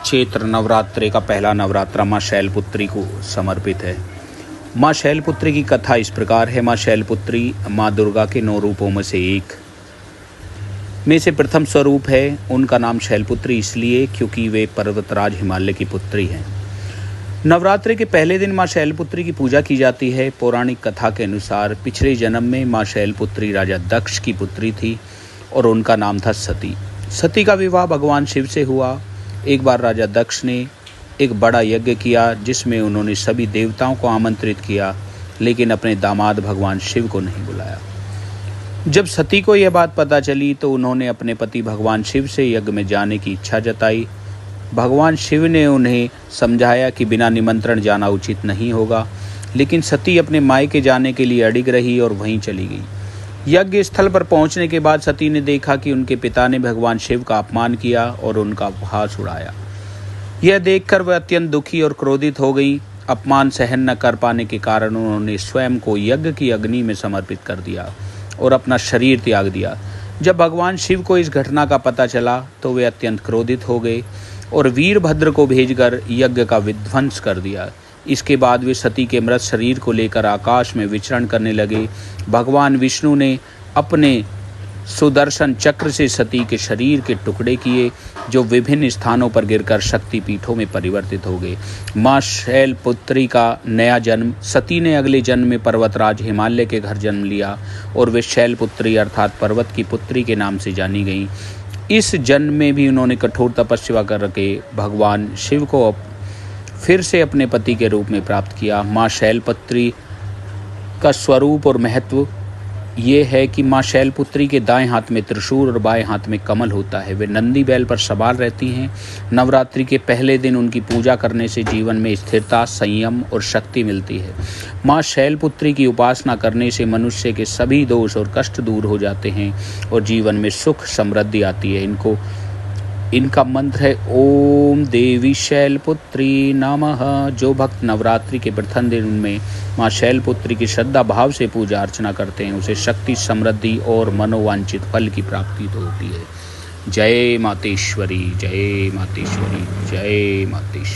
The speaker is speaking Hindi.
चैत्र नवरात्रि का पहला नवरात्रा माँ शैलपुत्री को समर्पित है। माँ शैलपुत्री की कथा इस प्रकार है। माँ शैलपुत्री माँ दुर्गा के 9 रूपों में से एक में से प्रथम स्वरूप है। उनका नाम शैलपुत्री इसलिए क्योंकि वे पर्वतराज हिमालय की पुत्री हैं। नवरात्रि के पहले दिन माँ शैलपुत्री की पूजा की जाती है। पौराणिक कथा के अनुसार पिछले जन्म में माँ शैलपुत्री राजा दक्ष की पुत्री थी और उनका नाम था सती। सती का विवाह भगवान शिव से हुआ। एक बार राजा दक्ष ने एक बड़ा यज्ञ किया जिसमें उन्होंने सभी देवताओं को आमंत्रित किया, लेकिन अपने दामाद भगवान शिव को नहीं बुलाया। जब सती को यह बात पता चली तो उन्होंने अपने पति भगवान शिव से यज्ञ में जाने की इच्छा जताई। भगवान शिव ने उन्हें समझाया कि बिना निमंत्रण जाना उचित नहीं होगा, लेकिन सती अपने मायके जाने के लिए अड़िग रही और वहीं चली गई। यज्ञ स्थल पर पहुंचने के बाद सती ने देखा कि उनके पिता ने भगवान शिव का अपमान किया और उनका उपहास उड़ाया। यह देखकर वह अत्यंत दुखी और क्रोधित हो गई। अपमान सहन न कर पाने के कारण उन्होंने स्वयं को यज्ञ की अग्नि में समर्पित कर दिया और अपना शरीर त्याग दिया। जब भगवान शिव को इस घटना का पता चला तो वे अत्यंत क्रोधित हो गए और वीरभद्र को भेजकर यज्ञ का विध्वंस कर दिया। इसके बाद वे सती के मृत शरीर को लेकर आकाश में विचरण करने लगे। भगवान विष्णु ने अपने सुदर्शन चक्र से सती के शरीर के टुकड़े किए, जो विभिन्न स्थानों पर गिरकर शक्ति पीठों में परिवर्तित हो गए। माँ शैलपुत्री का नया जन्म। सती ने अगले जन्म में पर्वतराज हिमालय के घर जन्म लिया और वे शैलपुत्री अर्थात पर्वत की पुत्री के नाम से जानी गईं। इस जन्म में भी उन्होंने कठोर तपस्या करके भगवान शिव को फिर से अपने पति के रूप में प्राप्त किया। माँ शैलपुत्री का स्वरूप और महत्व ये है कि माँ शैलपुत्री के दाएं हाथ में त्रिशूल और बाएं हाथ में कमल होता है। वे नंदी बैल पर सवार रहती हैं। नवरात्रि के पहले दिन उनकी पूजा करने से जीवन में स्थिरता, संयम और शक्ति मिलती है। माँ शैलपुत्री की उपासना करने से मनुष्य के सभी दोष और कष्ट दूर हो जाते हैं और जीवन में सुख समृद्धि आती है। इनका मंत्र है ओम देवी शैलपुत्री नमः। जो भक्त नवरात्रि के प्रथम दिन में माँ शैलपुत्री की श्रद्धा भाव से पूजा अर्चना करते हैं, उसे शक्ति, समृद्धि और मनोवांछित फल की प्राप्ति तो होती है। जय मातेश्वरी, जय मातेश्वरी, जय मातेश्वरी।